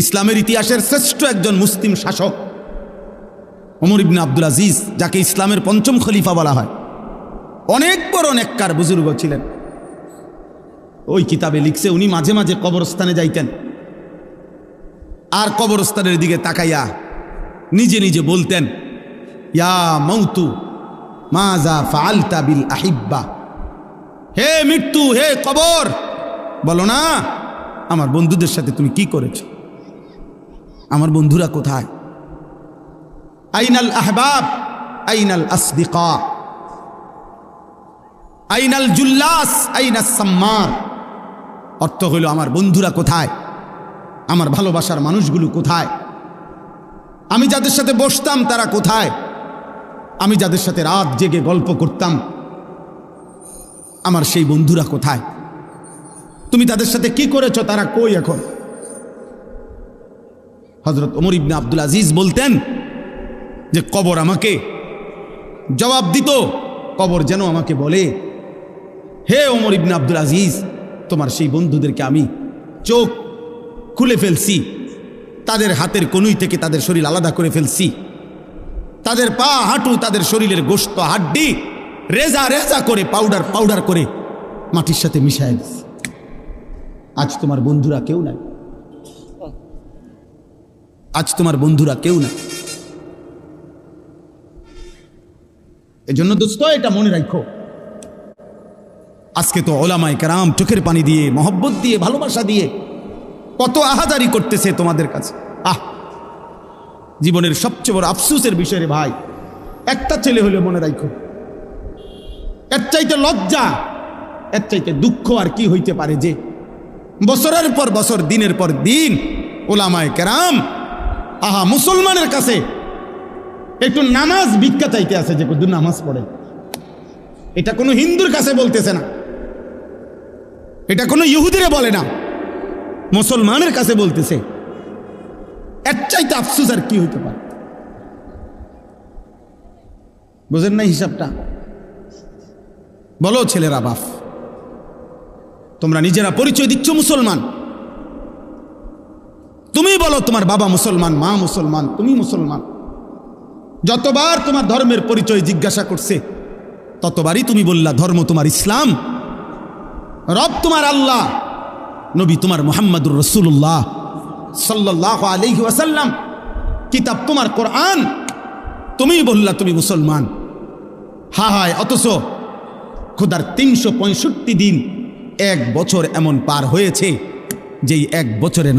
ইসলামের ইতিহাসের শ্রেষ্ঠ একজন মুসলিম শাসক ওমর ইবনে আব্দুল আজিজ, যাকে ইসলামের পঞ্চম খলিফা বলা হয়, অনেক বড় নেককার বুজুর্গ ছিলেন। ওই কিতাবে লিখছে উনি মাঝে মাঝে কবরস্থানে যাইতেন, আর কবরস্থানের দিকে তাকাইয়া নিজে নিজে বলতেন, ইয়া মাউতু মাজা ফাআলতা বিল আহিব্বা, হে মৃত্যু, হে কবর, বলো না আমার বন্ধুদের সাথে তুমি কি করেছো, আমার বন্ধুরা কোথায়? আইনাল আহবাব আইনাল আসদিকা আইনাল জুল্লাস আইনাস সাম্মার। অর্থ হলো আমার বন্ধুরা কোথায়, আমার ভালোবাসার মানুষগুলো কোথায়, আমি যাদের সাথে বসতাম তারা কোথায়, আমি যাদের সাথে রাত জেগে গল্প করতাম আমার সেই বন্ধুরা কোথায়, তুমি তাদের সাথে কি করেছো, তারা কই এখন? হযরত ওমর ইবনে আব্দুল আজিজ বলতেন যে কবর আমাকে জবাব দিত, কবর যেন আমাকে বলে, হে ওমর ইবনে আব্দুল আজিজ, তোমার সেই বন্ধুদেরকে আমি চোখ খুলে ফেলছি, তাদের হাতের কনুই থেকে তাদের শরীর আলাদা করে ফেলছি, তাদের পা হাঁটু তাদের শরীরের গোশত হাড্ডি রেজা রেজা করে পাউডার পাউডার করে মাটির সাথে মিশায় দিচ্ছি। আজ তোমার বন্ধুরা কেউ নাই, আজ তোমার বন্ধুরা কেউ নাই। এজন্য দোস্ত এটা মনে রাখো, আজকে তো ওলামায়ে কেরাম চোখের পানি দিয়ে, মহব্বত দিয়ে, ভালোবাসা দিয়ে কত আহাজারি করতেছে তোমাদের কাছে। জীবনের সবচেয়ে বড় আফসোসের বিষয় রে ভাই, একটা ছেলে হলে মনে রাখো, এর চাইতে লজ্জা, এর চাইতে দুঃখ আর কি হইতে পারে যে বছরের পর বছর, দিনের পর দিন ওলামায়ে কেরাম মুসলমানের কাছে একটু নামাজ ভিক্ষা চাইতে আছে, যে কত নামাজ পড়ে। এটা কোনো হিন্দুর কাছে বলতেছে না, এটা কোনো ইহুদিরে বলে না, মুসলমানের কাছে বলতেছে। এর চাইতে আফসোস আর কি হইতে পারে? বুঝেন না হিসাবটা? বলো ছেলেরা, বাপ, তোমরা নিজেরা পরিচয় দিচ্ছ মুসলমান, তুমি বলো তোমার বাবা মুসলমান, মা মুসলমান, তুমি মুসলমান। যতবার তোমার ধর্মের পরিচয় জিজ্ঞাসা করছে ততবারই তুমি বললা ধর্ম তোমার ইসলাম, রব তোমার আল্লাহ, নবী তোমার মুহাম্মাদুর রাসূলুল্লাহ সাল্লাল্লাহু আলাইহি ওয়াসাল্লাম, কিতাব তোমার কোরআন, তুমি বললা তুমি মুসলমান। হায়, অথচ খোদার 365 দিন, এক বছর এমন পার হয়েছে যেই এক বছরে